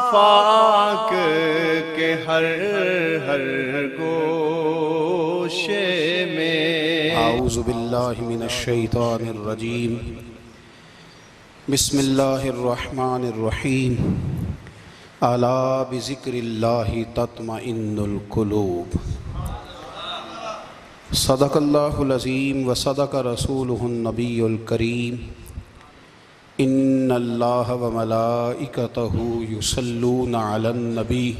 آفاق کے ہر ہر گوشے میں۔ اعوذ باللہ من الشیطان الرجیم، بسم اللہ الرحمن الرحیم۔ الا بذکر اللہ تطمئن القلوب۔ صدق اللہ العظیم وصدق رسولہ النبی الکریم۔ ان اللہ وملائکتہ یصلون علی النبی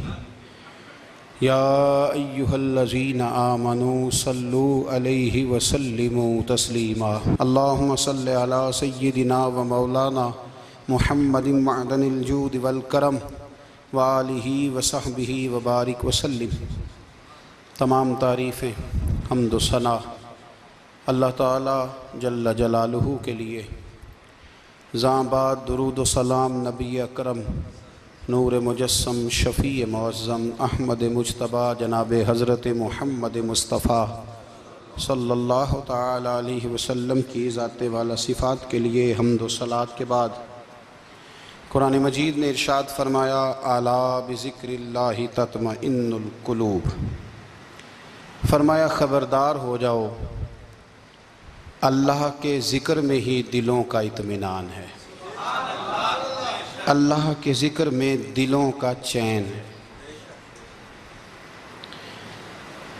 یا ایہا الذین آمنوا صلوا علیہ وسلموا تسلیما۔ اللہم صل علی سیدنا و مولانا محمد معدن الجود والکرم وآلہ وصحبہ وبارک وسلم۔ تمام تعریفیں، حمد و ثنا اللہ تعالی جل جلالہ کے لیے۔ زاں بعد درود و سلام نبی اکرم نور مجسم شفیع معظم احمد مجتبی جناب حضرت محمد مصطفیٰ صلی اللہ تعالی علیہ وسلم کی ذات والا صفات کے لیے حمد و صلات کے بعد قرآن مجید نے ارشاد فرمایا الا بذکر اللہ تطمئن القلوب۔ فرمایا خبردار ہو جاؤ، اللہ کے ذکر میں ہی دلوں کا اطمینان ہے، اللہ کے ذکر میں دلوں کا چین ہے۔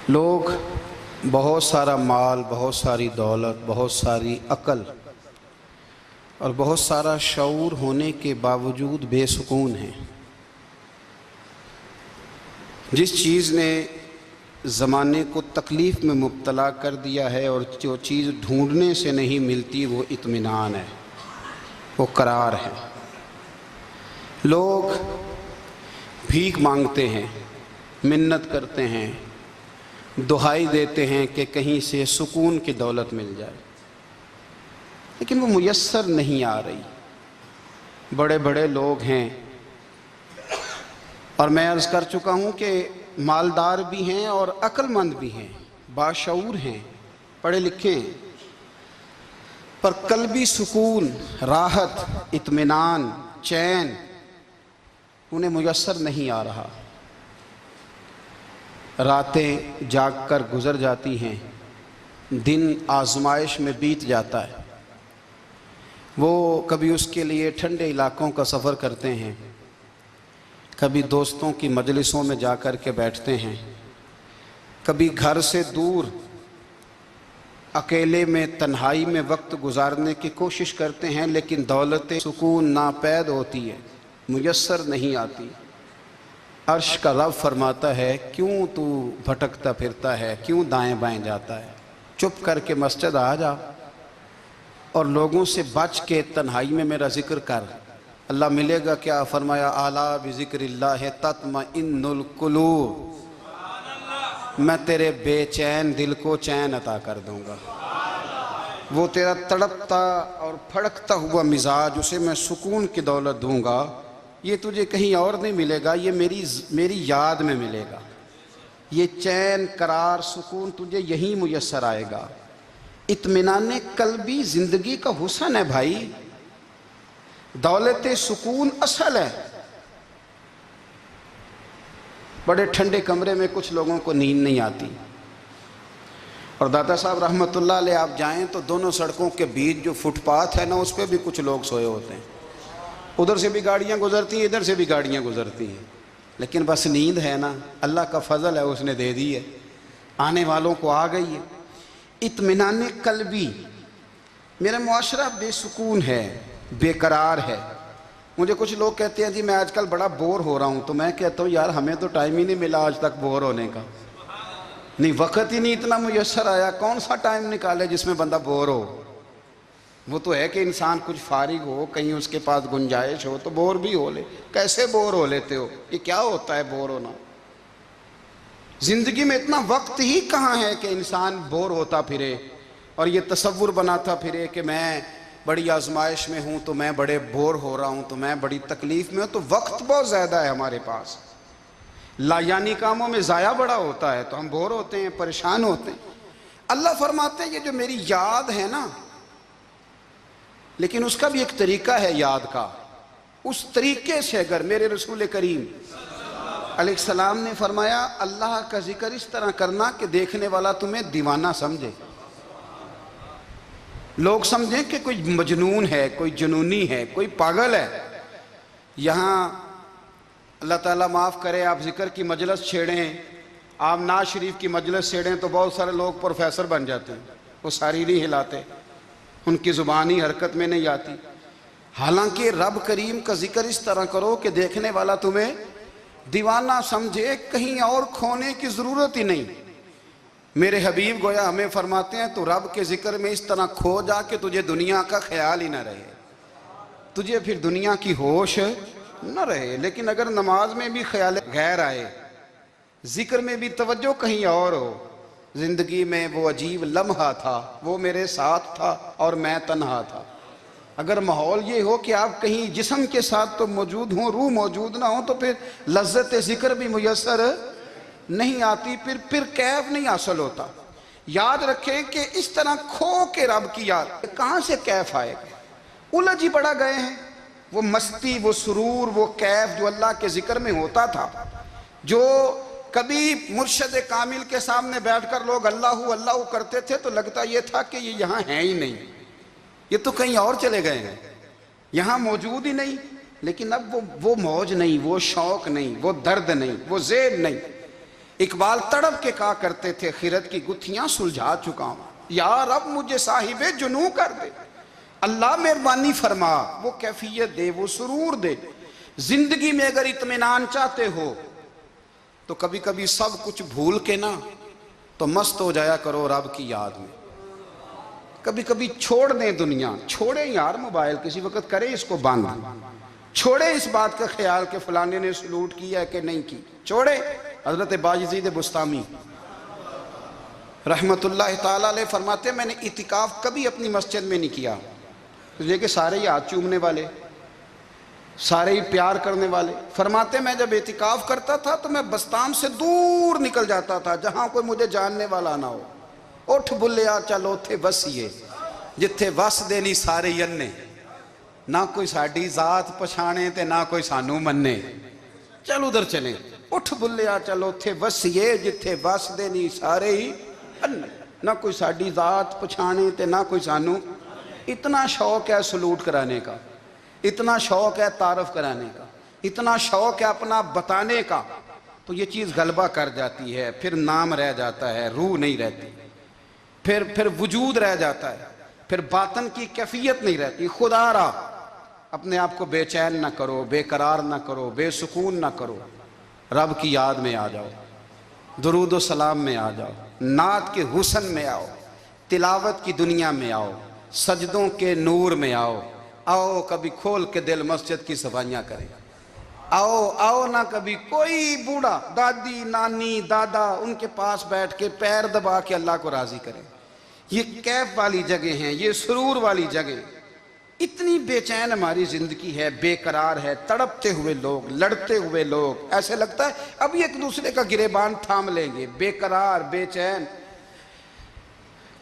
لوگ بہت سارا مال، بہت ساری دولت، بہت ساری عقل اور بہت سارا شعور ہونے کے باوجود بے سکون ہیں۔ جس چیز نے زمانے کو تکلیف میں مبتلا کر دیا ہے اور جو چیز ڈھونڈنے سے نہیں ملتی وہ اطمینان ہے، وہ قرار ہے۔ لوگ بھیک مانگتے ہیں، منت کرتے ہیں، دہائی دیتے ہیں کہ کہیں سے سکون کی دولت مل جائے، لیکن وہ میسر نہیں آ رہی۔ بڑے بڑے لوگ ہیں، اور میں عرض کر چکا ہوں کہ مالدار بھی ہیں اور عقل مند بھی ہیں، باشعور ہیں، پڑھے لکھے ہیں، پر قلبی سکون، راحت، اطمینان، چین انہیں میسر نہیں آ رہا۔ راتیں جاگ کر گزر جاتی ہیں، دن آزمائش میں بیت جاتا ہے۔ وہ کبھی اس کے لیے ٹھنڈے علاقوں کا سفر کرتے ہیں، کبھی دوستوں کی مجلسوں میں جا کر کے بیٹھتے ہیں، کبھی گھر سے دور اکیلے میں تنہائی میں وقت گزارنے کی کوشش کرتے ہیں، لیکن دولت سکون ناپید ہوتی ہے، میسر نہیں آتی۔ عرش کا رب فرماتا ہے کیوں تو بھٹکتا پھرتا ہے، کیوں دائیں بائیں جاتا ہے؟ چپ کر کے مسجد آ جا اور لوگوں سے بچ کے تنہائی میں میرا ذکر کر۔ اللہ ملے گا کیا؟ فرمایا اعلیٰ بذکر اللہ تطمئن القلوب، میں تیرے بے چین دل کو چین عطا کر دوں گا۔ وہ تیرا تڑپتا اور پھڑکتا ہوا مزاج، اسے میں سکون کی دولت دوں گا۔ یہ تجھے کہیں اور نہیں ملے گا، یہ میری یاد میں ملے گا۔ یہ چین، قرار، سکون تجھے یہیں میسر آئے گا۔ اطمینان قلبی زندگی کا حسن ہے بھائی، دولت سکون اصل ہے۔ بڑے ٹھنڈے کمرے میں کچھ لوگوں کو نیند نہیں آتی، اور داتا صاحب رحمۃ اللہ علیہ آپ جائیں تو دونوں سڑکوں کے بیچ جو فٹ پاتھ ہے نا، اس پہ بھی کچھ لوگ سوئے ہوتے ہیں۔ ادھر سے بھی گاڑیاں گزرتی ہیں، ادھر سے بھی گاڑیاں گزرتی ہیں، لیکن بس نیند ہے نا، اللہ کا فضل ہے، اس نے دے دی ہے، آنے والوں کو آ گئی ہے۔ اطمینان قلبی، میرا معاشرہ بے سکون ہے، بے قرار ہے۔ مجھے کچھ لوگ کہتے ہیں جی میں آج کل بڑا بور ہو رہا ہوں، تو میں کہتا ہوں یار ہمیں تو ٹائم ہی نہیں ملا آج تک بور ہونے کا، نہیں وقت ہی نہیں اتنا میسر آیا، کون سا ٹائم نکالے جس میں بندہ بور ہو؟ وہ تو ہے کہ انسان کچھ فارغ ہو، کہیں اس کے پاس گنجائش ہو تو بور بھی ہو لے۔ کیسے بور ہو لیتے ہو؟ یہ کیا ہوتا ہے بور ہونا؟ زندگی میں اتنا وقت ہی کہاں ہے کہ انسان بور ہوتا پھرے اور یہ تصور بناتا پھرے کہ میں بڑی آزمائش میں ہوں، تو میں بڑے بور ہو رہا ہوں، تو میں بڑی تکلیف میں ہوں۔ تو وقت بہت زیادہ ہے ہمارے پاس، لایانی کاموں میں ضائع بڑا ہوتا ہے، تو ہم بور ہوتے ہیں، پریشان ہوتے ہیں۔ اللہ فرماتے ہیں یہ جو میری یاد ہے نا، لیکن اس کا بھی ایک طریقہ ہے یاد کا۔ اس طریقے سے اگر میرے رسول کریم علیہ السلام نے فرمایا اللہ کا ذکر اس طرح کرنا کہ دیکھنے والا تمہیں دیوانہ سمجھے، لوگ سمجھیں کہ کوئی مجنون ہے، کوئی جنونی ہے، کوئی پاگل ہے۔ یہاں اللہ تعالیٰ معاف کرے، آپ ذکر کی مجلس چھیڑیں، آپ نعت شریف کی مجلس چھیڑیں تو بہت سارے لوگ پروفیسر بن جاتے ہیں، وہ ساری نہیں ہلاتے، ان کی زبان ہی حرکت میں نہیں آتی۔ حالانکہ رب کریم کا ذکر اس طرح کرو کہ دیکھنے والا تمہیں دیوانہ سمجھے، کہیں اور کھونے کی ضرورت ہی نہیں۔ میرے حبیب گویا ہمیں فرماتے ہیں تو رب کے ذکر میں اس طرح کھو جا کہ تجھے دنیا کا خیال ہی نہ رہے، تجھے پھر دنیا کی ہوش نہ رہے۔ لیکن اگر نماز میں بھی خیال غیر آئے، ذکر میں بھی توجہ کہیں اور ہو، زندگی میں وہ عجیب لمحہ تھا، وہ میرے ساتھ تھا اور میں تنہا تھا، اگر ماحول یہ ہو کہ آپ کہیں جسم کے ساتھ تو موجود ہوں، روح موجود نہ ہو، تو پھر لذت ذکر بھی میسر نہیں آتی، پھر کیف نہیں حاصل ہوتا۔ یاد رکھیں کہ اس طرح کھو کے رب کی یاد، کہاں سے کیف آئے گا؟ الجھ ہی بڑا گئے ہیں۔ وہ مستی، وہ سرور، وہ کیف جو اللہ کے ذکر میں ہوتا تھا، جو کبھی مرشد کامل کے سامنے بیٹھ کر لوگ اللہ اللہ کرتے تھے تو لگتا یہ تھا کہ یہ یہاں ہیں ہی نہیں، یہ تو کہیں اور چلے گئے ہیں، یہاں موجود ہی نہیں۔ لیکن اب وہ موج نہیں، وہ شوق نہیں، وہ درد نہیں، وہ ذیل نہیں۔ اقبال تڑپ کے کہا کرتے تھے خیرت کی گتھیاں سلجھا چکا ہوں، یا رب مجھے صاحب جنوں کر دے، اللہ مہربانی فرما، وہ کیفیت دے، وہ سرور دے۔ زندگی میں اگر اطمینان چاہتے ہو تو کبھی کبھی سب کچھ بھول کے نا تو مست ہو جایا کرو رب کی یاد میں۔ کبھی کبھی چھوڑ دیں دنیا، چھوڑیں یار موبائل، کسی وقت کریں اس کو بند، چھوڑیں اس بات کا خیال کہ فلانے نے سلوٹ کیا ہے کہ نہیں کی، چھوڑیں۔ حضرت باجزید بستامی رحمت اللہ تعالیٰ علیہ فرماتے ہیں میں نے اعتکاف کبھی اپنی مسجد میں نہیں کیا، اس لیے کہ سارے ہی ہاتھ چومنے والے، سارے ہی پیار کرنے والے۔ فرماتے ہیں میں جب اعتکاف کرتا تھا تو میں بستام سے دور نکل جاتا تھا جہاں کوئی مجھے جاننے والا نہ ہو۔ اٹھ بلیا چلو تھے وسیے جتھے وس دینی سارے یننے، نہ کوئی ساڈی ذات پچھانے تے نہ کوئی سانو مننے، چل ادھر چلیں۔ اٹھ بلیا چلو تھے وسیے جتھے وس دینی سارے ہی اننے، نہ کوئی ساڈی ذات پچھانے تے نہ کوئی سانو۔ اتنا شوق ہے سلوٹ کرانے کا، اتنا شوق ہے تعارف کرانے کا، اتنا شوق ہے اپنا بتانے کا، تو یہ چیز غلبہ کر جاتی ہے، پھر نام رہ جاتا ہے، روح نہیں رہتی، پھر وجود رہ جاتا ہے، پھر باطن کی کیفیت نہیں رہتی۔ خدا را اپنے آپ کو بے چین نہ کرو، بے قرار نہ کرو، بے سکون نہ کرو، رب کی یاد میں آ جاؤ، درود و سلام میں آ جاؤ، نعت کے حسن میں آؤ، تلاوت کی دنیا میں آؤ، سجدوں کے نور میں آؤ۔ آؤ کبھی کھول کے دل مسجد کی صفائیاں کریں، آؤ نہ کبھی کوئی بوڑھا، دادی، نانی، دادا، ان کے پاس بیٹھ کے پیر دبا کے اللہ کو راضی کریں۔ یہ کیف والی جگہ ہیں، یہ سرور والی جگہ۔ اتنی بے چین ہماری زندگی ہے، بے قرار ہے، تڑپتے ہوئے لوگ، لڑتے ہوئے لوگ، ایسے لگتا ہے ابھی ایک دوسرے کا گریبان تھام لیں گے، بے قرار، بے چین۔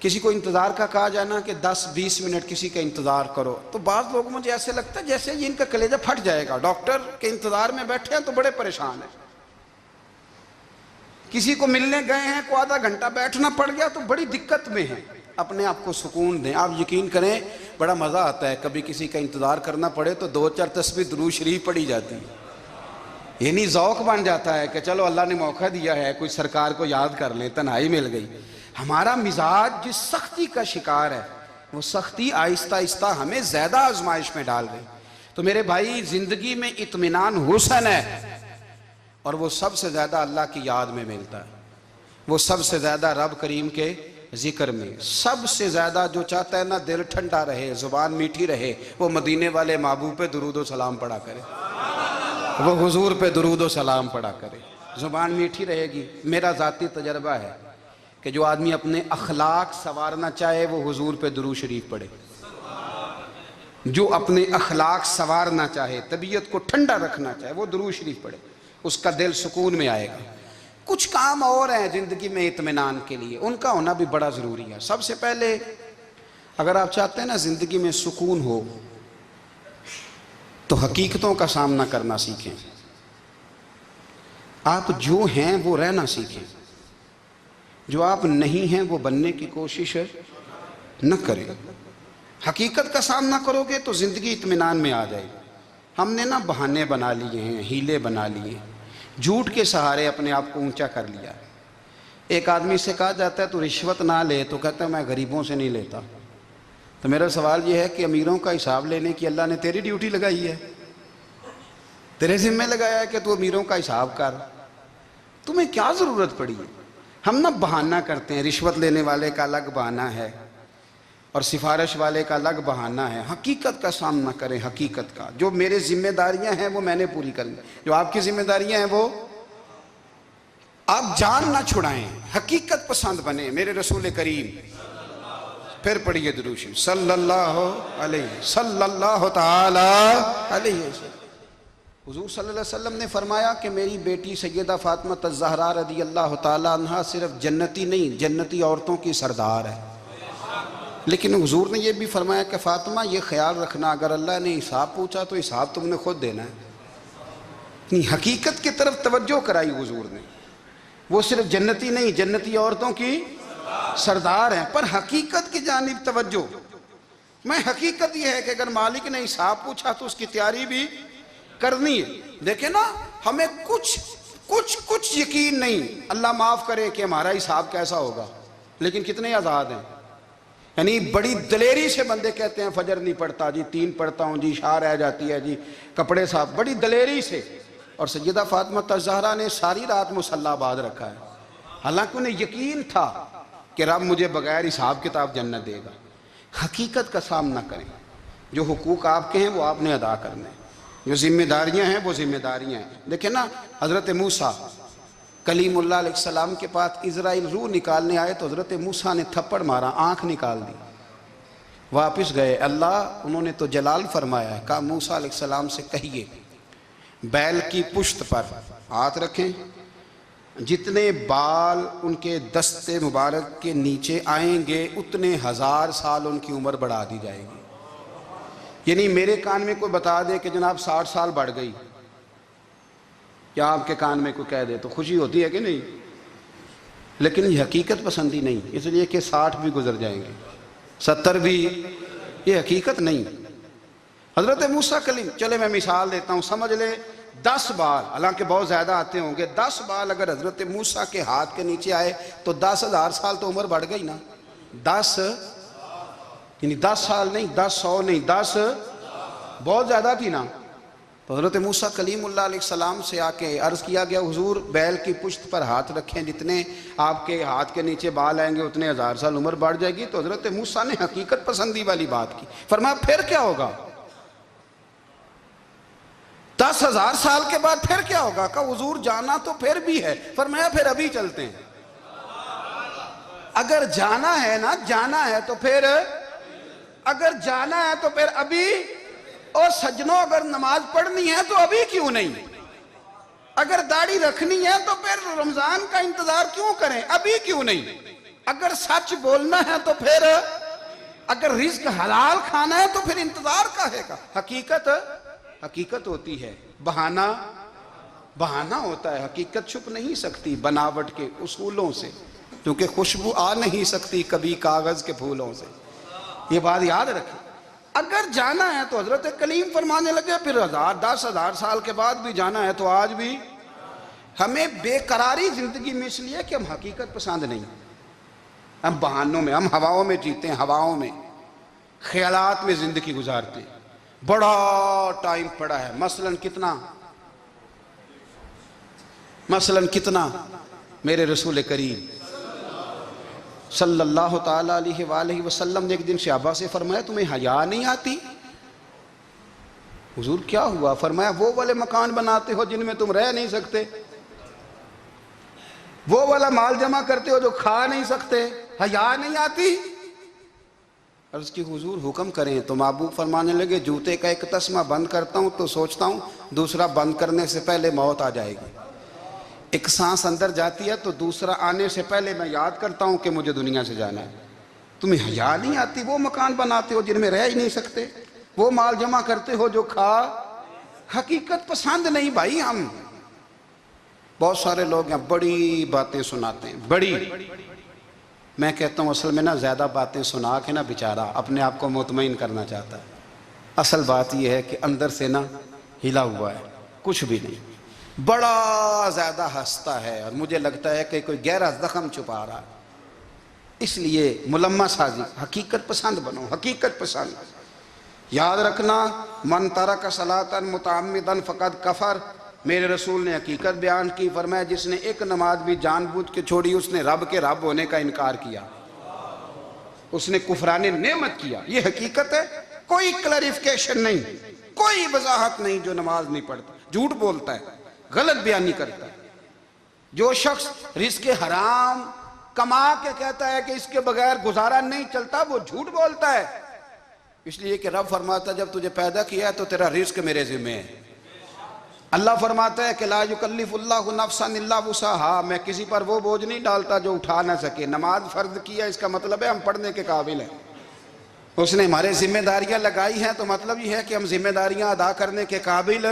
کسی کو انتظار کا کہا جانا کہ 10-20 منٹ کسی کا انتظار کرو، تو بعض لوگ مجھے ایسے لگتا ہے جیسے یہ ان کا کلیجہ پھٹ جائے گا، ڈاکٹر کے انتظار میں بیٹھے ہیں تو بڑے پریشان ہیں۔ کسی کو ملنے گئے ہیں کو آدھا گھنٹہ بیٹھنا پڑ گیا تو بڑی دقت میں ہیں۔ اپنے آپ کو سکون دیں۔ آپ یقین کریں بڑا مزہ آتا ہے، کبھی کسی کا انتظار کرنا پڑے تو 2-4 تسبیح درود شریف پڑھی جاتی ہے، یعنی ذوق بن جاتا ہے کہ چلو اللہ نے موقع دیا ہے، کوئی سرکار کو یاد کر لیں، تنہائی مل گئی۔ ہمارا مزاج جس سختی کا شکار ہے، وہ سختی آہستہ آہستہ ہمیں زیادہ آزمائش میں ڈال گئی۔ تو میرے بھائی زندگی میں اطمینان حسن ہے، اور وہ سب سے زیادہ اللہ کی یاد میں ملتا ہے، وہ سب سے زیادہ رب کریم کے ذکر میں۔ سب سے زیادہ جو چاہتا ہے نا دل ٹھنڈا رہے، زبان میٹھی رہے، وہ مدینے والے محبوب پہ درود و سلام پڑھا کرے، وہ حضور پہ درود و سلام پڑھا کرے، زبان میٹھی رہے گی۔ میرا ذاتی تجربہ ہے کہ جو آدمی اپنے اخلاق سنوارنا چاہے وہ حضور پہ درود شریف پڑھے، جو اپنے اخلاق سنوارنا چاہے، طبیعت کو ٹھنڈا رکھنا چاہے، وہ درود شریف پڑھے، اس کا دل سکون میں آئے گا۔ کچھ کام اور ہیں زندگی میں اطمینان کے لیے، ان کا ہونا بھی بڑا ضروری ہے۔ سب سے پہلے اگر آپ چاہتے ہیں نا زندگی میں سکون ہو تو حقیقتوں کا سامنا کرنا سیکھیں. آپ جو ہیں وہ رہنا سیکھیں. جو آپ نہیں ہیں وہ بننے کی کوشش نہ کریں. حقیقت کا سامنا کرو گے تو زندگی اطمینان میں آ جائے. ہم نے نا بہانے بنا لیے ہیں، ہیلے بنا لیے ہیں، جھوٹ کے سہارے اپنے آپ کو اونچا کر لیا. ایک آدمی سے کہا جاتا ہے تو رشوت نہ لے، تو کہتا ہے میں غریبوں سے نہیں لیتا. تو میرا سوال یہ ہے کہ امیروں کا حساب لینے کی اللہ نے تیری ڈیوٹی لگائی ہے، تیرے ذمہ لگایا ہے کہ تو امیروں کا حساب کر. تمہیں کیا ضرورت پڑی ہے؟ ہم نا بہانہ کرتے ہیں. رشوت لینے والے کا الگ بہانہ ہے اور سفارش والے کا الگ بہانہ ہے. حقیقت کا سامنا کریں. حقیقت کا جو میرے ذمہ داریاں ہیں وہ میں نے پوری کرنی. جو آپ کی ذمہ داریاں ہیں وہ آپ جان نہ چھڑائیں. حقیقت پسند بنیں. میرے رسول کریم پھر پڑھیے درود شریف صلی اللہ تعالی علیہ وسلم. حضور صلی اللہ علیہ وسلم نے فرمایا کہ میری بیٹی سیدہ فاطمہ الزہرا رضی اللہ تعالی عنہا صرف جنتی نہیں، جنتی عورتوں کی سردار ہے. لیکن حضور نے یہ بھی فرمایا کہ فاطمہ یہ خیال رکھنا اگر اللہ نے حساب پوچھا تو حساب تم نے خود دینا ہے. نہیں، حقیقت کی طرف توجہ کرائی حضور نے. وہ صرف جنتی نہیں، جنتی عورتوں کی سردار ہیں، پر حقیقت کی جانب توجہ. میں حقیقت یہ ہے کہ اگر مالک نے حساب پوچھا تو اس کی تیاری بھی کرنی ہے. دیکھیں نا، ہمیں کچھ یقین نہیں. اللہ معاف کرے کہ ہمارا حساب کیسا ہوگا، لیکن کتنے آزاد ہیں. یعنی بڑی دلیری سے بندے کہتے ہیں فجر نہیں پڑھتا جی، 3 پڑھتا ہوں جی، شاہ رہ جاتی ہے جی، کپڑے صاف، بڑی دلیری سے. اور سیدہ فاطمہ الزہرا نے ساری رات مصلی باندھ رکھا ہے، حالانکہ انہیں یقین تھا کہ رب مجھے بغیر حساب کتاب جنت دے گا. حقیقت کا سامنا کریں. جو حقوق آپ کے ہیں وہ آپ نے ادا کرنے ہیں. جو ذمہ داریاں ہیں وہ ذمہ داریاں ہیں. دیکھیں نا، حضرت موسیٰ کلیم اللہ علیہ السلام کے پاس اسرائیل روح نکالنے آئے تو حضرت موسیٰ نے تھپڑ مارا، آنکھ نکال دی. واپس گئے. اللہ انہوں نے تو جلال فرمایا ہے. کہا موسیٰ علیہ السلام سے کہیے بیل کی پشت پر ہاتھ رکھیں، جتنے بال ان کے دستے مبارک کے نیچے آئیں گے اتنے 1000 سال ان کی عمر بڑھا دی جائے گی. یعنی میرے کان میں کوئی بتا دے کہ جناب 60 سال بڑھ گئی، یا آپ کے کان میں کوئی کہہ دے تو خوشی ہوتی ہے کہ نہیں؟ لیکن یہ حقیقت پسندی نہیں، اس لیے کہ 60 بھی گزر جائیں گے، 70 بھی. یہ حقیقت نہیں. حضرت موسیٰ کلیم، چلے میں مثال دیتا ہوں، سمجھ لے 10 بال، حالانکہ بہت زیادہ آتے ہوں گے، 10 بال اگر حضرت موسیٰ کے ہاتھ کے نیچے آئے تو 10,000 سال تو عمر بڑھ گئی نا. 10 یعنی 10 سال نہیں، 10 100 نہیں، 10 بہت زیادہ تھی نا. تو حضرت موسیٰ کلیم اللہ علیہ السلام سے آ کے عرض کیا گیا حضور بیل کی پشت پر ہاتھ رکھیں، جتنے آپ کے ہاتھ کے نیچے بال آئیں گے اتنے 1000 سال عمر بڑھ جائے گی. تو حضرت موسیٰ نے حقیقت پسندی والی بات کی. فرمایا پھر کیا ہوگا؟ 10,000 سال کے بعد پھر کیا ہوگا؟ کہا حضور جانا تو پھر بھی ہے. فرمایا پھر ابھی چلتے ہیں. اگر جانا ہے نا، جانا ہے تو پھر، اگر جانا ہے تو پھر ابھی. اور سجنوں اگر نماز پڑھنی ہے تو ابھی کیوں نہیں؟ اگر داڑھی رکھنی ہے تو پھر رمضان کا انتظار کیوں کریں؟ ابھی کیوں نہیں؟ اگر سچ بولنا ہے تو پھر، اگر رزق حلال کھانا ہے تو پھر انتظار کا ہے. حقیقت ہوتی ہے، بہانہ ہوتا ہے. حقیقت چھپ نہیں سکتی بناوٹ کے اصولوں سے، کیونکہ خوشبو آ نہیں سکتی کبھی کاغذ کے پھولوں سے. یہ بات یاد رکھیں. اگر جانا ہے تو حضرت کلیم فرمانے لگے پھر 10,000 سال کے بعد بھی جانا ہے تو آج بھی. ہمیں بے قراری زندگی میں اس لیے کہ ہم حقیقت پسند نہیں، ہم بہانوں میں، ہم ہواؤں میں جیتے ہیں، ہواؤں میں، خیالات میں زندگی گزارتے ہیں. بڑا ٹائم پڑا ہے. مثلاً کتنا میرے رسول کریم صلی اللہ تعالیٰ علیہ وآلہ وسلم نے ایک دن صحابہ سے فرمایا تمہیں حیا نہیں آتی؟ حضور کیا ہوا؟ فرمایا وہ والے مکان بناتے ہو جن میں تم رہ نہیں سکتے، وہ والا مال جمع کرتے ہو جو کھا نہیں سکتے، حیا نہیں آتی؟ عرض کی حضور حکم کریں. تو محبوب فرمانے لگے جوتے کا ایک تسمہ بند کرتا ہوں تو سوچتا ہوں دوسرا بند کرنے سے پہلے موت آ جائے گی. ایک سانس اندر جاتی ہے تو دوسرا آنے سے پہلے میں یاد کرتا ہوں کہ مجھے دنیا سے جانا ہے. تمہیں حیا نہیں آتی؟ وہ مکان بناتے ہو جن میں رہ ہی نہیں سکتے، وہ مال جمع کرتے ہو جو کھا. حقیقت پسند نہیں بھائی ہم. بہت سارے لوگ ہیں بڑی باتیں سناتے ہیں, بڑی. میں کہتا ہوں اصل میں نا زیادہ باتیں سنا کے نا بیچارہ اپنے آپ کو مطمئن کرنا چاہتا ہے. اصل بات یہ ہے کہ اندر سے نا ہلا ہوا ہے, کچھ بھی نہیں. بڑا زیادہ ہنستا ہے اور مجھے لگتا ہے کہ کوئی گہرا زخم چھپا رہا ہے. اس لیے ملمہ سازی, حقیقت پسند بنو, حقیقت پسند. یاد رکھنا, من ترک صلاۃ متعمدا فقد کفر. میرے رسول نے حقیقت بیان کی, فرمایا جس نے ایک نماز بھی جان بوجھ کے چھوڑی اس نے رب کے رب ہونے کا انکار کیا, اس نے کفران نعمت کیا. یہ حقیقت ہے, کوئی کلیریفیکیشن نہیں, کوئی وضاحت نہیں. جو نماز نہیں پڑھتا, جھوٹ بولتا ہے, غلط بیانی کرتا ہے. جو شخص رزق حرام کما کے کہتا ہے کہ اس کے بغیر گزارا نہیں چلتا, وہ جھوٹ بولتا ہے. اس لیے کہ رب فرماتا ہے جب تجھے پیدا کیا ہے تو تیرا رزق میرے ذمہ ہے. اللہ فرماتا ہے کہ لا یکلف اللہ نفسا الا وسعہا, میں کسی پر وہ بوجھ نہیں ڈالتا جو اٹھا نہ سکے. نماز فرض کیا اس کا مطلب ہے ہم پڑھنے کے قابل ہیں. اس نے ہمارے ذمہ داریاں لگائی ہیں تو مطلب یہ ہے کہ ہم ذمہ داریاں ادا کرنے کے قابل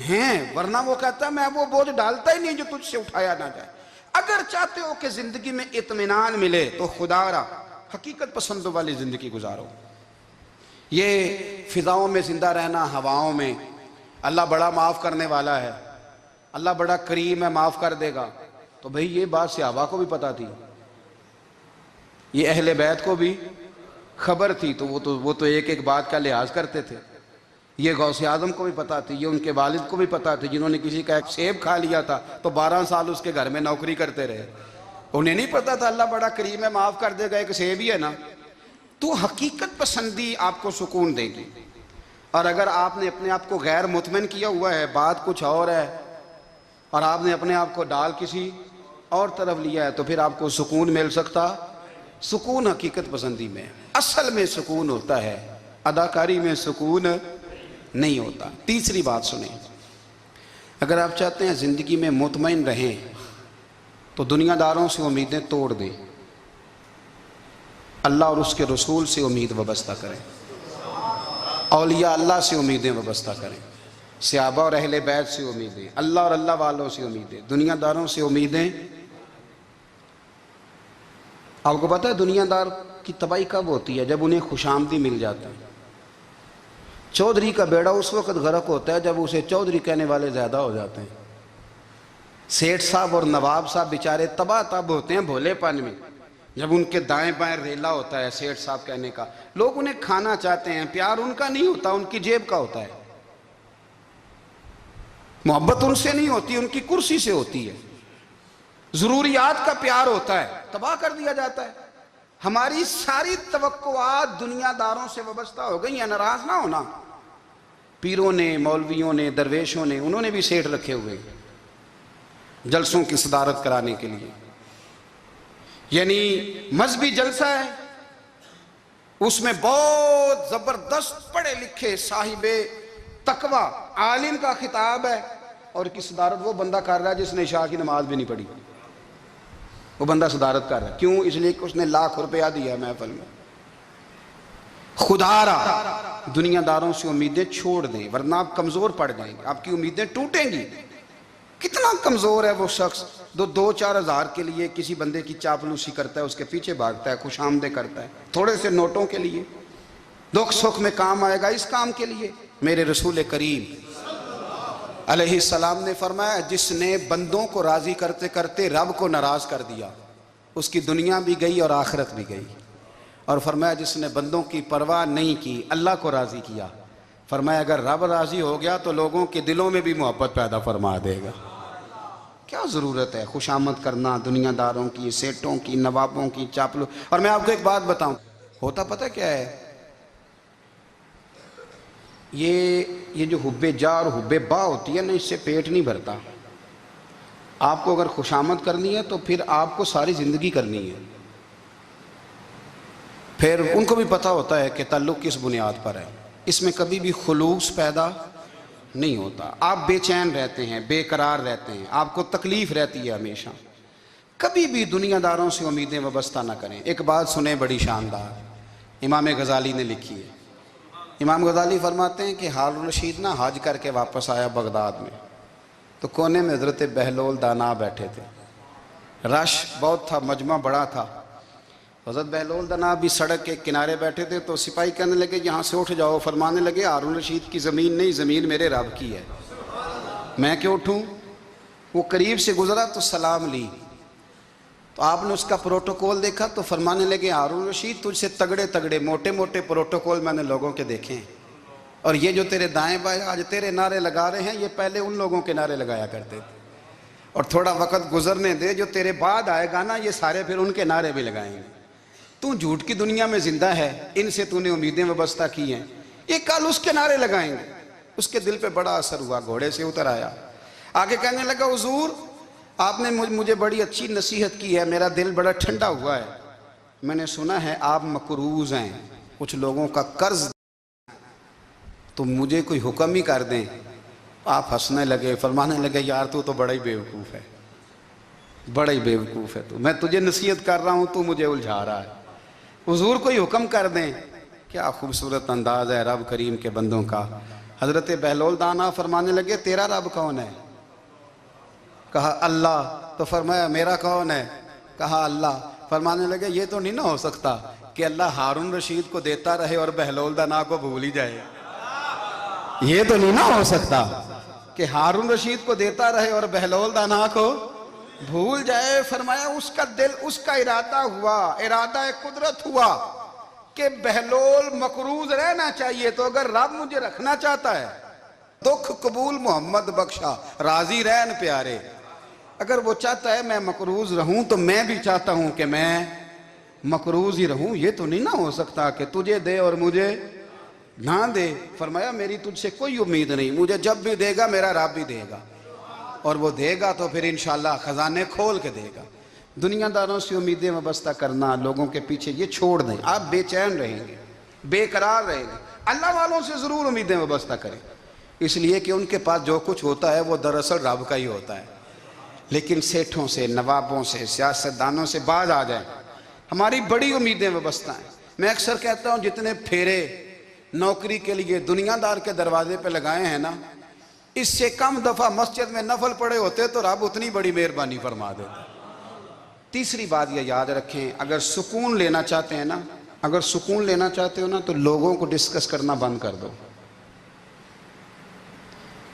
ہیں, ورنہ وہ کہتا ہے میں وہ بوجھ ڈالتا ہی نہیں جو تجھ سے اٹھایا نہ جائے. اگر چاہتے ہو کہ زندگی میں اطمینان ملے تو خدا را حقیقت پسندوں والی زندگی گزارو. یہ فضاؤں میں زندہ رہنا, ہواؤں میں, اللہ بڑا معاف کرنے والا ہے, اللہ بڑا کریم ہے, معاف کر دے گا. تو بھئی یہ بات صحابہ کو بھی پتا تھی, یہ اہل بیت کو بھی خبر تھی, تو وہ تو ایک ایک بات کا لحاظ کرتے تھے. یہ غوث اعظم کو بھی پتا تھی, یہ ان کے والد کو بھی پتا تھی, جنہوں نے کسی کا ایک سیب کھا لیا تھا تو 12 سال اس کے گھر میں نوکری کرتے رہے. انہیں نہیں پتا تھا اللہ بڑا کریم ہے, معاف کر دے گا, ایک سیب ہی ہے نا. تو حقیقت پسندی آپ کو سکون دے گی. اور اگر آپ نے اپنے آپ کو غیر مطمئن کیا ہوا ہے, بات کچھ اور ہے, اور آپ نے اپنے آپ کو ڈال کسی اور طرف لیا ہے, تو پھر آپ کو سکون مل سکتا. سکون حقیقت پسندی میں, اصل میں سکون ہوتا ہے, اداکاری میں سکون نہیں ہوتا. تیسری بات سنیں, اگر آپ چاہتے ہیں زندگی میں مطمئن رہیں تو دنیا داروں سے امیدیں توڑ دیں, اللہ اور اس کے رسول سے امید وابستہ کریں, اولیاء اللہ سے امیدیں وابستہ کریں, صحابہ اور اہل بیت سے امیدیں, اللہ اور اللہ والوں سے امیدیں, دنیا داروں سے امیدیں. آپ کو پتہ ہے دنیا دار کی تباہی کب ہوتی ہے؟ جب انہیں خوشامدی مل جاتا ہے. چودھری کا بیڑا اس وقت غرق ہوتا ہے جب اسے چودھری کہنے والے زیادہ ہو جاتے ہیں. سیٹھ صاحب اور نواب صاحب بیچارے تباہ تب ہوتے ہیں بھولے پن میں, جب ان کے دائیں بائیں ریلا ہوتا ہے سیٹھ صاحب کہنے کا. لوگ انہیں کھانا چاہتے ہیں, پیار ان کا نہیں ہوتا, ان کی جیب کا ہوتا ہے. محبت ان سے نہیں ہوتی, ان کی کرسی سے ہوتی ہے. ضروریات کا پیار ہوتا ہے, تباہ کر دیا جاتا ہے. ہماری ساری توقعات دنیا داروں سے وابستہ ہو گئی ہیں. ناراض نہ ہونا, پیروں نے, مولویوں نے, درویشوں نے, انہوں نے بھی سیٹھ رکھے ہوئے جلسوں کی صدارت کرانے کے لیے. یعنی مذہبی جلسہ ہے, اس میں بہت زبردست پڑھے لکھے صاحب تقوی عالم کا خطاب ہے, اور کی صدارت وہ بندہ کر رہا ہے جس نے عشاء کی نماز بھی نہیں پڑھی. وہ بندہ صدارت کر رہا ہے, کیوں؟ اس لیے کہ اس نے ₹1,00,000 دیا محفل میں. خدا را دنیا داروں سے امیدیں چھوڑ دیں, ورنہ آپ کمزور پڑ جائیں گے, آپ کی امیدیں ٹوٹیں گی. کتنا کمزور ہے وہ شخص جو 2-4 ہزار کے لیے کسی بندے کی چاپلوسی کرتا ہے, اس کے پیچھے بھاگتا ہے, خوش آمدیں کرتا ہے, تھوڑے سے نوٹوں کے لیے. دکھ سکھ میں کام آئے گا اس کام کے لیے. میرے رسول کریم علیہ السلام نے فرمایا جس نے بندوں کو راضی کرتے کرتے رب کو ناراض کر دیا, اس کی دنیا بھی گئی اور آخرت بھی گئی. اور فرمایا جس نے بندوں کی پرواہ نہیں کی, اللہ کو راضی کیا, فرمایا اگر رب راضی ہو گیا تو لوگوں کے دلوں میں بھی محبت پیدا فرما دے گا. کیا ضرورت ہے خوشامد کرنا دنیا داروں کی, سیٹوں کی, نوابوں کی, چاپلو. اور میں آپ کو ایک بات بتاؤں, ہوتا پتہ کیا ہے, یہ جو حب جا اور حب با ہوتی ہے نا, اس سے پیٹ نہیں بھرتا. آپ کو اگر خوشامد کرنی ہے تو پھر آپ کو ساری زندگی کرنی ہے. پھر ان کو بھی پتہ ہوتا ہے کہ تعلق کس بنیاد پر ہے, اس میں کبھی بھی خلوص پیدا نہیں ہوتا. آپ بے چین رہتے ہیں, بے قرار رہتے ہیں, آپ کو تکلیف رہتی ہے ہمیشہ. کبھی بھی دنیا داروں سے امیدیں وابستہ نہ کریں. ایک بات سنیں بڑی شاندار, امام غزالی نے لکھی ہے, امام غزالی فرماتے ہیں کہ ہارون رشید نا حج کر کے واپس آیا بغداد میں، تو کونے میں حضرت بہلول دانا بیٹھے تھے، رش بہت تھا، مجمع بڑا تھا۔ حضرت بہلول دانا بھی سڑک کے کنارے بیٹھے تھے، تو سپاہی کہنے لگے یہاں سے اٹھ جاؤ، فرمانے لگے ہارون رشید کی زمین نہیں، زمین میرے رب کی ہے، میں کیوں اٹھوں؟ وہ قریب سے گزرا تو سلام لی، تو آپ نے اس کا پروٹوکول دیکھا تو فرمانے لگے ہارون رشید تجھ سے تگڑے تگڑے موٹے موٹے پروٹوکول میں نے لوگوں کے دیکھے ہیں، اور یہ جو تیرے دائیں بائیں آج تیرے نعرے لگا رہے ہیں، یہ پہلے ان لوگوں کے نعرے لگایا کرتے تھے، اور تھوڑا وقت گزرنے دے، جو تیرے بعد آئے گا نا، یہ سارے پھر ان کے نعرے بھی لگائیں گے۔ تو جھوٹ کی دنیا میں زندہ ہے، ان سے تو نے امیدیں وابستہ کی ہیں، یہ کل اس کے نعرے لگائیں گے۔ اس کے دل پہ بڑا اثر ہوا، گھوڑے سے اتر آیا، آگے کہنے لگا حضور آپ نے مجھے بڑی اچھی نصیحت کی ہے، میرا دل بڑا ٹھنڈا ہوا ہے، میں نے سنا ہے آپ مقروض ہیں، کچھ لوگوں کا قرض، تو مجھے کوئی حکم ہی کر دیں۔ آپ ہنسنے لگے، فرمانے لگے یار تو بڑا ہی بیوقوف ہے، بڑا ہی بیوقوف ہے تو، میں تجھے نصیحت کر رہا ہوں تو مجھے الجھا رہا ہے، حضور کوئی حکم کر دیں۔ کیا خوبصورت انداز ہے رب کریم کے بندوں کا۔ حضرت بہلول دانا فرمانے لگے تیرا رب کون ہے؟ کہا اللہ، تو فرمایا میرا کون ہے؟ کہا اللہ۔ فرمانے لگے یہ تو نہیں نہ ہو سکتا کہ اللہ ہارون رشید کو دیتا رہے اور بہلول دانا کو بھول ہی جائے، یہ تو نہیں نہ ہو سکتا کہ ہارون رشید کو دیتا رہے اور بہلول دانا کو بھول جائے۔ فرمایا اس کا دل، اس کا ارادہ ہوا، ارادہ قدرت ہوا کہ بہلول مقروض رہنا چاہیے، تو اگر رب مجھے رکھنا چاہتا ہے، دکھ قبول محمد بخشا راضی رہن پیارے، اگر وہ چاہتا ہے میں مقروض رہوں تو میں بھی چاہتا ہوں کہ میں مقروض ہی رہوں، یہ تو نہیں نہ ہو سکتا کہ تجھے دے اور مجھے نہ دے۔ فرمایا میری تجھ سے کوئی امید نہیں، مجھے جب بھی دے گا میرا رب بھی دے گا، اور وہ دے گا تو پھر انشاءاللہ خزانے کھول کے دے گا۔ دنیا داروں سے امیدیں وابستہ کرنا، لوگوں کے پیچھے، یہ چھوڑ دیں، آپ بے چین رہیں گے، بے قرار رہیں گے۔ اللہ والوں سے ضرور امیدیں وابستہ کریں، اس لیے کہ ان کے پاس جو کچھ ہوتا ہے وہ دراصل رب کا ہی ہوتا ہے۔ لیکن سیٹھوں سے، نوابوں سے، سیاستدانوں سے باز آ جائیں، ہماری بڑی امیدیں وابستہ ہیں۔ میں اکثر کہتا ہوں جتنے پھیرے نوکری کے لیے دنیا دار کے دروازے پہ لگائے ہیں نا، اس سے کم دفعہ مسجد میں نفل پڑے ہوتے تو رب اتنی بڑی مہربانی فرما دیتا۔ تیسری بات یہ یاد رکھیں، اگر سکون لینا چاہتے ہیں نا، اگر سکون لینا چاہتے ہو نا، تو لوگوں کو ڈسکس کرنا بند کر دو۔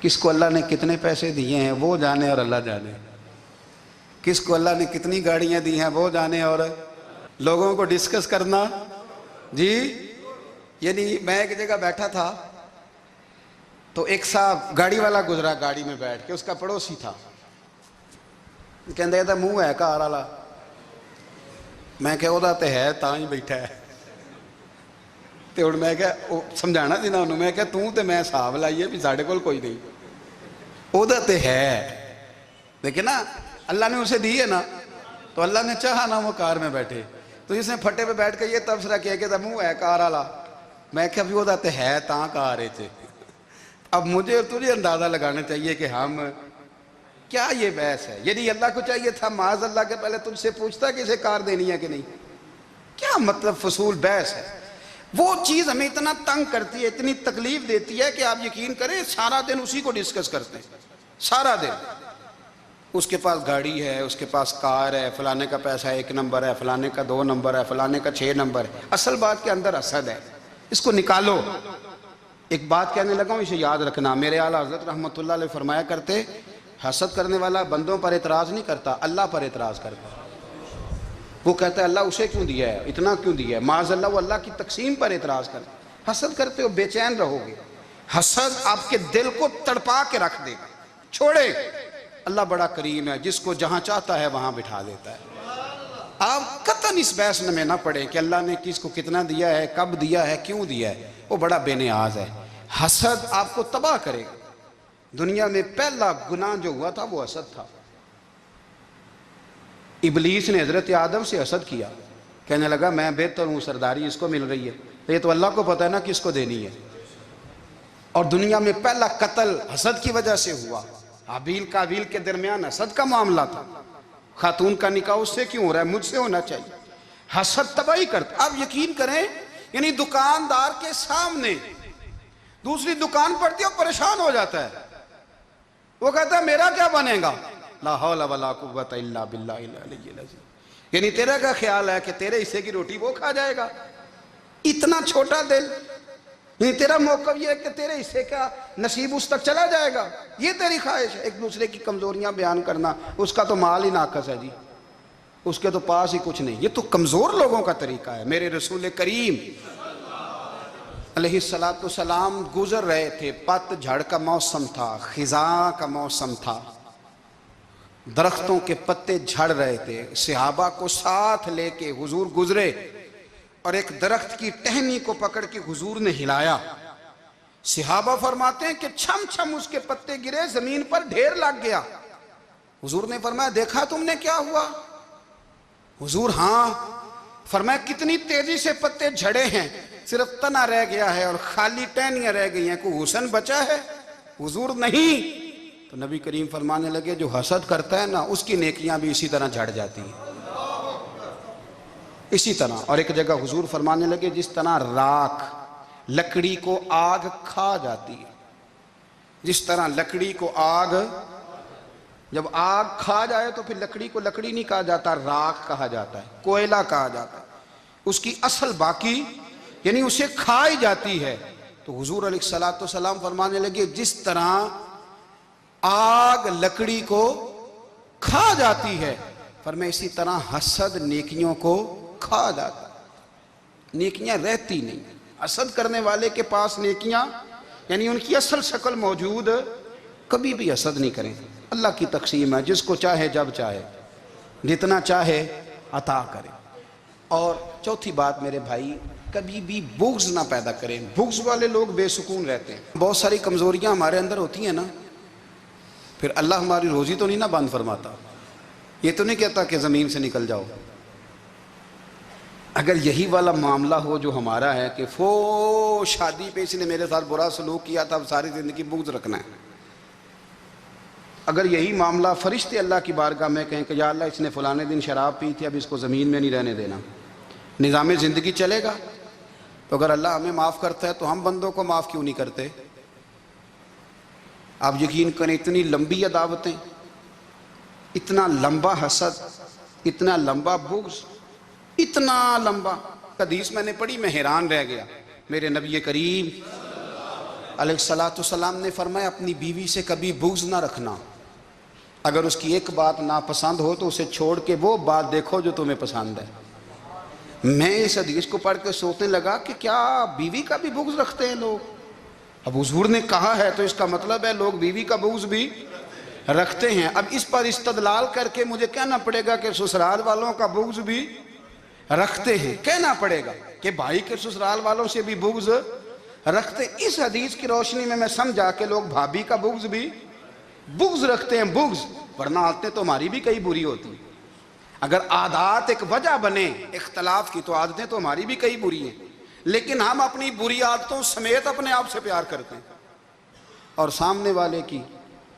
کس کو اللہ نے کتنے پیسے دیے ہیں وہ جانے اور اللہ جانے، کس کو اللہ نے کتنی گاڑیاں دی ہیں وہ جانے، اور لوگوں کو ڈسکس کرنا جی۔ یعنی میں ایک جگہ بیٹھا تھا تو ایک صاحب گاڑی والا گزرا، گاڑی میں بیٹھ کے، اس کا پڑوسی تھا، کہندے تھا منہ ہے کار والا، میں کہ وہ تے ہے تاں ہی بیٹھا ہے، تے ہن میں کہ سمجھانا سی نا انہوں، میں کہ توں تے میں حساب لائیے بھی ساڈے کول کوئی نہیں، وہ تے ہے، لیکن نا اللہ نے اسے دی ہے نا، تو اللہ نے چاہا نا وہ کار میں بیٹھے، تو جس نے پھٹے پہ بیٹھ کے یہ تبصرہ کیا کہ منہ ہے کار والا، میں کہ ابھی وہ تے ہے تاں کار ہے۔ اب مجھے اور تجھے اندازہ لگانا چاہیے کہ ہم کیا یہ بحث ہے، یعنی اللہ کو چاہیے تھا معاذ اللہ کے پہلے تجھ سے پوچھتا کہ اسے کار دینی ہے کہ نہیں، کیا مطلب فضول بحث ہے۔ وہ چیز ہمیں اتنا تنگ کرتی ہے، اتنی تکلیف دیتی ہے کہ آپ یقین کریں سارا دن اسی کو ڈسکس کرتے ہیں، سارا دن۔ اس کے پاس گاڑی ہے، اس کے پاس کار ہے، فلانے کا پیسہ 1 نمبر ہے، فلانے کا 2 نمبر ہے، فلانے کا 6 نمبر ہے، اصل بات کے اندر حسد ہے، اس کو نکالو۔ ایک بات کہنے لگا ہوں، اسے یاد رکھنا، میرے اعلیٰ حضرت رحمۃ اللہ علیہ فرمایا کرتے، حسد کرنے والا بندوں پر اعتراض نہیں کرتا، اللہ پر اعتراض کرتا۔ وہ کہتا ہے اللہ اسے کیوں دیا ہے، اتنا کیوں دیا ہے، معاذ اللہ وہ اللہ کی تقسیم پر اعتراض کرتا۔ حسد کرتے ہو بے چین رہو گے، حسد آپ کے دل کو تڑپا کے رکھ دے گا، چھوڑے۔ اللہ بڑا کریم ہے، جس کو جہاں چاہتا ہے وہاں بٹھا دیتا ہے۔ آپ قطعاً اس بحث میں نہ پڑیں کہ اللہ نے کس کو کتنا دیا ہے، کب دیا ہے، کیوں دیا ہے، وہ بڑا بے نیاز ہے۔ حسد آپ کو تباہ کرے گا۔ دنیا میں پہلا گناہ جو ہوا تھا وہ حسد تھا۔ ابلیس نے حضرت آدم سے حسد کیا، کہنے لگا میں بہتر ہوں، سرداری اس کو مل رہی ہے، یہ تو اللہ کو پتہ ہے نا کس کو دینی ہے۔ اور دنیا میں پہلا قتل حسد کی وجہ سے ہوا، حابیل قابیل کے درمیان حسد کا معاملہ تھا، خاتون کا نکاح اس سے کیوں ہو رہا ہے، مجھ سے ہونا چاہیے۔ حسد تباہی کرتا۔ آپ یقین کریں، یعنی دکاندار کے سامنے دوسری دکان پڑتی ہے اور پریشان ہو جاتا ہے، وہ کہتا ہے میرا کیا بنے گا؟ لا حول ولا قوت الا باللہ العلی العظیم. یعنی تیرا کیا خیال ہے کہ تیرے حصے کی روٹی وہ کھا جائے گا؟ اتنا چھوٹا دل. یعنی تیرا موقف یہ ہے کہ تیرے حصے کا نصیب اس تک چلا جائے گا، یہ تیری خواہش ہے. ایک دوسرے کی کمزوریاں بیان کرنا، اس کا تو مال ہی ناقص ہے جی، اس کے تو پاس ہی کچھ نہیں. یہ تو کمزور لوگوں کا طریقہ ہے. میرے رسول کریم علیہ السلام گزر رہے تھے، پت جھڑ کا موسم تھا، خزاں کا موسم تھا، درختوں کے پتے جھڑ رہے تھے. صحابہ کو ساتھ لے کے حضور گزرے اور ایک درخت کی ٹہنی کو پکڑ کے حضور نے ہلایا. صحابہ فرماتے ہیں کہ چھم چھم اس کے پتے گرے، زمین پر ڈھیر لگ گیا. حضور نے فرمایا دیکھا تم نے کیا ہوا؟ حضور ہاں. فرمایا کتنی تیزی سے پتے جھڑے ہیں، صرف تنا رہ گیا ہے اور خالی ٹہنیاں رہ گئی ہیں، کوئی حسن بچا ہے؟ حضور نہیں. تو نبی کریم فرمانے لگے جو حسد کرتا ہے نا اس کی نیکیاں بھی اسی طرح جھڑ جاتی ہیں، اسی طرح. اور ایک جگہ حضور فرمانے لگے جس طرح راکھ لکڑی کو آگ کھا جاتی ہے، جس طرح لکڑی کو آگ، جب آگ کھا جائے تو پھر لکڑی کو لکڑی نہیں کہا جاتا، راکھ کہا جاتا ہے، کوئلہ کہا جاتا ہے، اس کی اصل باقی یعنی اسے کھائی جاتی ہے. تو حضور علیہ السلام فرمانے لگے جس طرح آگ لکڑی کو کھا جاتی ہے، فرمایا اسی طرح حسد نیکیوں کو کھا جاتا ہے، نیکیاں رہتی نہیں. حسد کرنے والے کے پاس نیکیاں یعنی ان کی اصل شکل موجود، کبھی بھی حسد نہیں کریں. اللہ کی تقسیم ہے، جس کو چاہے جب چاہے جتنا چاہے عطا کرے. اور چوتھی بات میرے بھائی، کبھی بھی بغض نہ پیدا کریں. بغض والے لوگ بے سکون رہتے ہیں. بہت ساری کمزوریاں ہمارے اندر ہوتی ہیں نا، پھر اللہ ہماری روزی تو نہیں نہ بند فرماتا. یہ تو نہیں کہتا کہ زمین سے نکل جاؤ. اگر یہی والا معاملہ ہو جو ہمارا ہے کہ شادی پہ اس نے میرے ساتھ برا سلوک کیا تھا، اب ساری زندگی بغض رکھنا ہے. اگر یہی معاملہ فرشتے اللہ کی بارگاہ میں کہیں کہ یا اللہ اس نے فلانے دن شراب پی تھی، اب اس کو زمین میں نہیں رہنے دینا، نظام زندگی چلے گا. تو اگر اللہ ہمیں معاف کرتا ہے تو ہم بندوں کو معاف کیوں نہیں کرتے؟ آپ یقین کریں اتنی لمبی عداوتیں، اتنا لمبا حسد، اتنا لمبا بغض، اتنا لمبا. حدیث میں نے پڑھی میں حیران رہ گیا. میرے نبی کریم علیہ السلام نے فرمایا اپنی بیوی سے کبھی بغض نہ رکھنا. اگر اس کی ایک بات ناپسند ہو تو اسے چھوڑ کے وہ بات دیکھو جو تمہیں پسند ہے. میں اس حدیث کو پڑھ کے سوچنے لگا کہ کیا بیوی کا بھی بغض رکھتے ہیں لوگ؟ اب حضور نے کہا ہے تو اس کا مطلب ہے لوگ بیوی کا بغض بھی رکھتے ہیں. اب اس پر استدلال کر کے مجھے کہنا پڑے گا کہ سسرال والوں کا بغض بھی رکھتے ہیں. کہنا پڑے گا کہ بھائی کے سسرال والوں سے بھی بغض رکھتے. اس حدیث کی روشنی میں سمجھا کہ لوگ بھابھی کا بغض بھی بغض رکھتے ہیں. بغض ورنہ عادتیں تو ہماری بھی کئی بری ہوتی ہیں. اگر عادات ایک وجہ بنے اختلاف کی تو عادتیں تو ہماری بھی کئی بری ہیں، لیکن ہم اپنی بری عادتوں سمیت اپنے آپ سے پیار کرتے ہیں. اور سامنے والے کی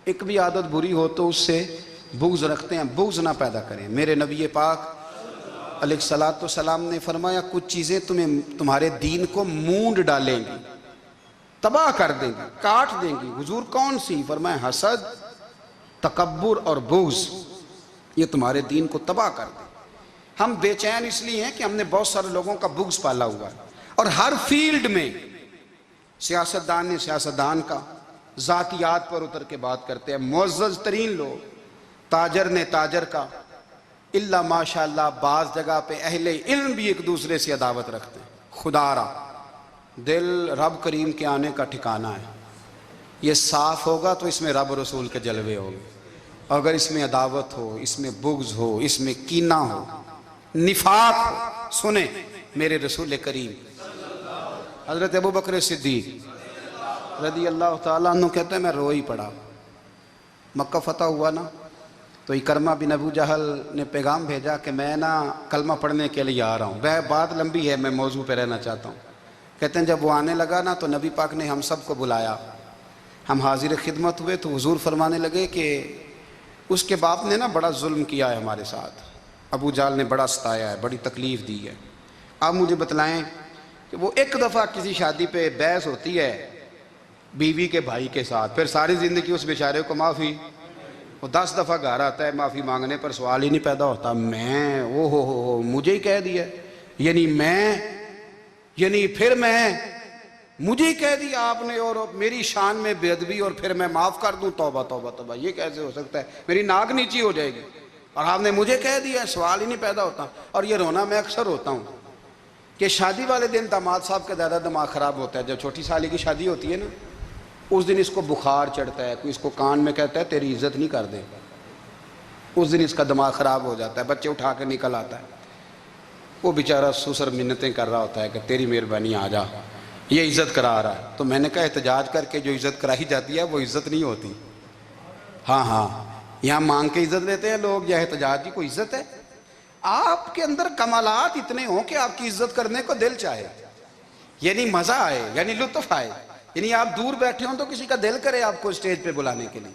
ایک بھی عادت بری ہو تو اس سے بغض رکھتے ہیں. بغض نہ پیدا کریں. میرے نبی پاک علیہ السلام نے فرمایا کچھ چیزیں تمہارے دین کو مونڈ ڈالیں گی، تباہ کر دیں گی، کاٹ دیں گی. حضور کون سی؟ فرمایا حسد، تکبر اور بغض، یہ تمہارے دین کو تباہ کر دیں. ہم بے چین اس لیے ہیں کہ ہم نے بہت سارے لوگوں کا بغض پالا ہوا ہے. اور ہر فیلڈ میں سیاستدان نے سیاستدان کا، ذاتیات پر اتر کے بات کرتے ہیں، معزز ترین لوگ، تاجر نے تاجر کا، اللہ ماشاءاللہ بعض جگہ پہ اہل علم بھی ایک دوسرے سے عداوت رکھتے ہیں. خدا را دل رب کریم کے آنے کا ٹھکانہ ہے. یہ صاف ہوگا تو اس میں رب رسول کے جلوے ہوں گے. اگر اس میں عداوت ہو، اس میں بغض ہو، اس میں کینہ ہو، نفاق ہو، سنیں میرے رسول کریم حضرت ابو بکر صدیق رضی اللہ تعالیٰ عنہ کہتے ہیں میں رو ہی پڑا. مکہ فتح ہوا نا تو اکرمہ بن ابو جہل نے پیغام بھیجا کہ میں نا کلمہ پڑھنے کے لیے آ رہا ہوں. بات لمبی ہے، میں موضوع پہ رہنا چاہتا ہوں. کہتے ہیں جب وہ آنے لگا نا تو نبی پاک نے ہم سب کو بلایا. ہم حاضر خدمت ہوئے تو حضور فرمانے لگے کہ اس کے باپ نے نا بڑا ظلم کیا ہے ہمارے ساتھ. ابو جہل نے بڑا ستایا ہے، بڑی تکلیف دی ہے. آپ مجھے بتلائیں کہ وہ ایک دفعہ کسی شادی پہ بحث ہوتی ہے بیوی کے بھائی کے ساتھ، پھر ساری زندگی اس بیچارے کو معافی، وہ 10 دفعہ گھر آتا ہے معافی مانگنے پر سوال ہی نہیں پیدا ہوتا، میں او ہو مجھے ہی کہہ دیا، یعنی پھر مجھے ہی کہہ دیا آپ نے، اور میری شان میں بے ادبی، اور پھر میں معاف کر دوں؟ توبہ توبہ توبہ، یہ کیسے ہو سکتا ہے؟ میری ناک نیچی ہو جائے گی، اور آپ نے مجھے کہہ دیا، سوال ہی نہیں پیدا ہوتا۔ اور یہ رونا میں اکثر ہوتا ہوں کہ شادی والے دن داماد صاحب کا زیادہ دماغ خراب ہوتا ہے۔ جب چھوٹی سالی کی شادی ہوتی ہے نا، اس دن اس کو بخار چڑھتا ہے، کوئی اس کو کان میں کہتا ہے تیری عزت نہیں کر دے، اس دن اس کا دماغ خراب ہو جاتا ہے، بچے اٹھا کے نکل آتا ہے، وہ بیچارہ سسر منتیں کر رہا ہوتا ہے کہ تیری مہربانی آ جا، یہ عزت کرا رہا ہے۔ تو میں نے کہا احتجاج کر کے جو عزت کرائی جاتی ہے وہ عزت نہیں ہوتی۔ ہاں یہاں مانگ کے عزت لیتے ہیں لوگ، یا احتجاج کی کوئی عزت ہے؟ آپ کے اندر کمالات اتنے ہوں کہ آپ کی عزت کرنے کو دل چاہے، یعنی مزہ آئے، یعنی لطف آئے، یعنی آپ دور بیٹھے ہوں تو کسی کا دل کرے آپ کو اسٹیج پہ بلانے کے لیے۔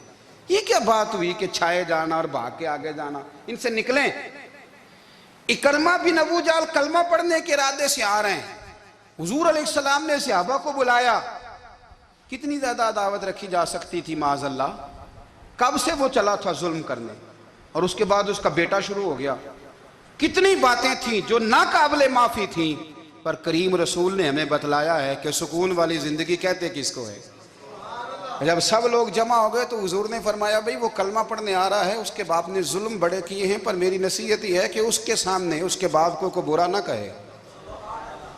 یہ کیا بات ہوئی کہ چھائے جانا اور بھاگ کے آگے جانا؟ ان سے نکلیں۔ اکرمہ بن ابو جہل کلمہ پڑھنے کے ارادے سے آ رہے ہیں، حضور علیہ السلام نے صحابہ کو بلایا، کتنی زیادہ دعوت رکھی جا سکتی تھی معاذ اللہ؟ کب سے وہ چلا تھا ظلم کرنے، اور اس کے بعد اس کا بیٹا شروع ہو گیا، کتنی باتیں تھیں جو ناقابل معافی تھیں، پر کریم رسول نے ہمیں بتلایا ہے کہ سکون والی زندگی کہتے کس کو ہے؟ جب سب لوگ جمع ہو گئے تو حضور نے فرمایا بھئی وہ کلمہ پڑھنے آ رہا ہے، اس کے باپ نے ظلم بڑے کیے ہیں، پر میری نصیحت یہ ہے کہ اس کے سامنے اس کے باپ کو برا نہ کہے،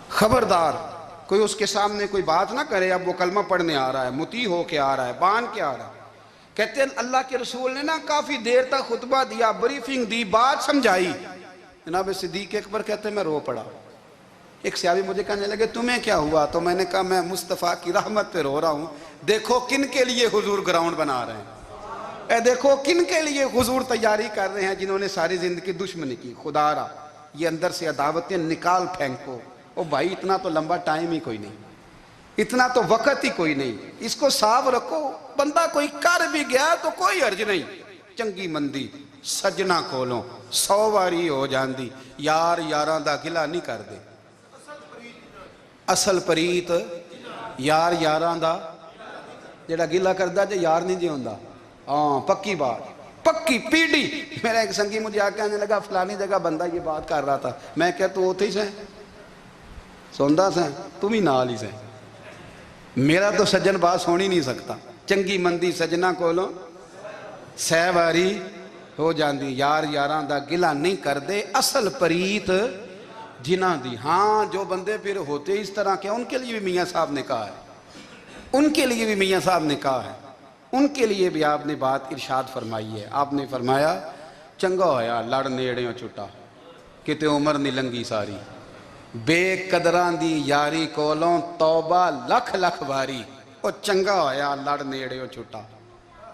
خبردار کوئی اس کے سامنے کوئی بات نہ کرے۔ اب وہ کلمہ پڑھنے آ رہا ہے، مطیع ہو کے آ رہا ہے، بان کے آ رہا ہے۔ کہتے ہیں اللہ کے رسول نے نا کافی دیر تک خطبہ دیا، بریفنگ دی، بات سمجھائی۔ جناب صدیق اکبر کہتے ہیں میں رو پڑا۔ ایک صحابی مجھے کہنے لگے تمہیں کیا ہوا؟ تو میں نے کہا میں مصطفیٰ کی رحمت پہ رو رہا ہوں، دیکھو کن کے لیے حضور گراؤنڈ بنا رہے ہیں، اے دیکھو کن کے لیے حضور تیاری کر رہے ہیں، جنہوں نے ساری زندگی دشمنی کی۔ خدا را یہ اندر سے عداوتیں نکال پھینکو۔ او بھائی اتنا تو لمبا ٹائم ہی کوئی نہیں، اتنا تو وقت ہی کوئی نہیں، اس کو صاف رکھو۔ بندہ کوئی کر بھی گیا تو کوئی حرج نہیں، چنگی مندی سجنا کولوں 100 واری ہو جاندی، یار یاراں دا گلا نہیں کر دے، اصل پریت یار یاراں دا جڑا گلا کردا جے یار نہیں جے ہوندا۔ ہاں پکی بات، پکی پیڑی۔ میرا ایک سنگی مجھے آ کے آنے لگا فلانی جگہ بندہ یہ بات کر رہا تھا، میں کہ تو اوتھے ہی سے سوندا سے تم ہی نال ہی سے، میرا تو سجن بات سن ہی نہیں سکتا۔ چنگی مندی سجنا کولوں 100 واری ہو جاندی، یار یاراں دا گلا نہیں کر دے، اصل پریت جنہ دی۔ ہاں جو بندے پھر ہوتے اس طرح کے ان کے لیے بھی میاں صاحب نے کہا ہے، ان کے لیے بھی میاں صاحب نے کہا ہے، ان کے لیے بھی آپ نے بات ارشاد فرمائی ہے۔ آپ نے فرمایا چنگا ہویا لڑ نیڑیوں چھٹا، کتے عمر نہیں لنگی ساری، بے قدران دی یاری کولوں توبہ لکھ لکھ باری، او چنگا ہویا لڑ نیڑیوں چھٹا،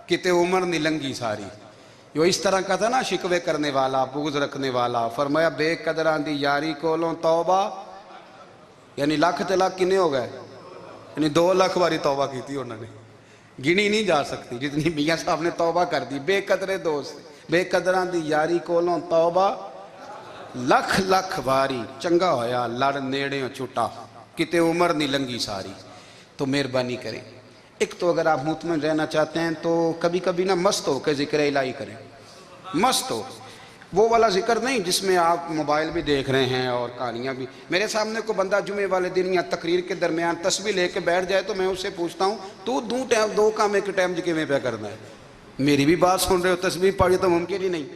کتے عمر نہیں لنگی ساری۔ جو اس طرح کا تھا نا شکوے کرنے والا، بغض رکھنے والا، فرمایا بے قدران دی یاری کولوں توبہ، یعنی لاکھ تے لاکھ کنے ہو گئے، یعنی 2 لاکھ باری توبہ کی تھی انہوں نے، گنی نہیں جا سکتی جتنی میاں صاحب نے توبہ کر دی۔ بے قدرے دوست، بے قدران دی یاری کولوں توبہ لکھ لکھ باری، چنگا ہویا لڑ نیڑیوں چھٹا، کتے عمر نہیں لنگی ساری۔ تو مہربانی کریں، ایک تو اگر آپ مطمئن رہنا چاہتے ہیں تو کبھی کبھی نا مست ہو کے ذکر الہی کریں، مست ہو، وہ والا ذکر نہیں جس میں آپ موبائل بھی دیکھ رہے ہیں اور کہانیاں بھی۔ میرے سامنے کو بندہ جمعے والے دن یا تقریر کے درمیان تسبیح لے کے بیٹھ جائے تو میں اس سے پوچھتا ہوں تو دو کام ایک ٹائم جکے پہ کرنا ہے؟ میری بھی بات سن رہے ہو، تسبیح پڑھی تو ممکن ہی نہیں،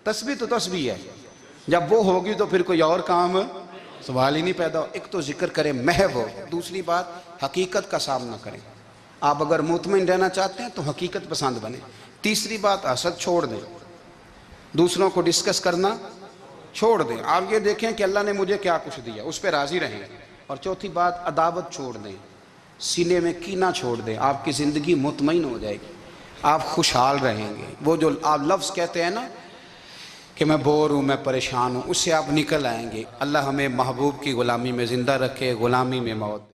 تسبیح تو تسبیح ہے، جب وہ ہوگی تو پھر کوئی اور کام سوال ہی نہیں پیدا ہو۔ ایک تو ذکر کریں محو ہو، دوسری بات حقیقت کا سامنا کریں۔ آپ اگر مطمئن رہنا چاہتے ہیں تو حقیقت پسند بنیں۔ تیسری بات حسد چھوڑ دیں، دوسروں کو ڈسکس کرنا چھوڑ دیں، آپ یہ دیکھیں کہ اللہ نے مجھے کیا کچھ دیا، اس پہ راضی رہیں۔ اور چوتھی بات عداوت چھوڑ دیں، سینے میں کینہ چھوڑ دیں، آپ کی زندگی مطمئن ہو جائے گی، آپ خوشحال رہیں گے۔ وہ جو آپ لفظ کہتے ہیں نا کہ میں بور ہوں، میں پریشان ہوں، اس سے آپ نکل آئیں گے۔ اللہ ہمیں محبوب کی غلامی میں زندہ رکھے، غلامی میں موت